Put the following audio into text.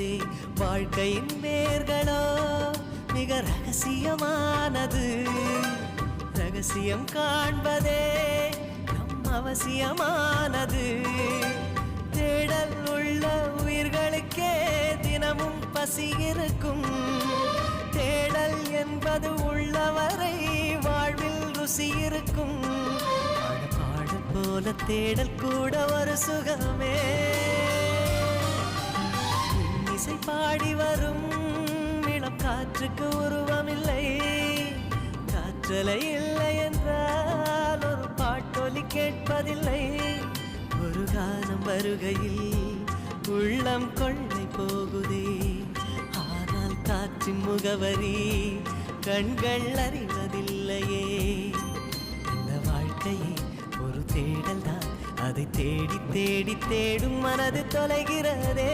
போகுதே. வாழ்க்கையின் வேர்களோ மிக ரகசியமானது. ரகசியம் காண்பதே நம் அவசியமானது. தேடல் உள்ள உயிர்களுக்கே தினமும் பசி இருக்கும். தேடல் என்பது உள்ளவரை வாழ்வில் ருசி இருக்கும். பாடல் போல தேடல் கூட ஒரு சுகமே. இசை பாடி வரும் இளம் காற்றுக்கு உருவமில்லை. காற்றலை இல்லை என்றால் ஒரு பாட்டொலி கேட்பதில்லை. ஒரு காலம் வருகையில் உள்ளம் கொள்ளை போகுதே. ஆனால் காற்றின் முகவரி கண்கள் அறிவதில்லையே. இந்த வாழ்க்கையே ஒரு தேடல் தான். அதை தேடி தேடி தேடும் மனது தொலைகிறதே.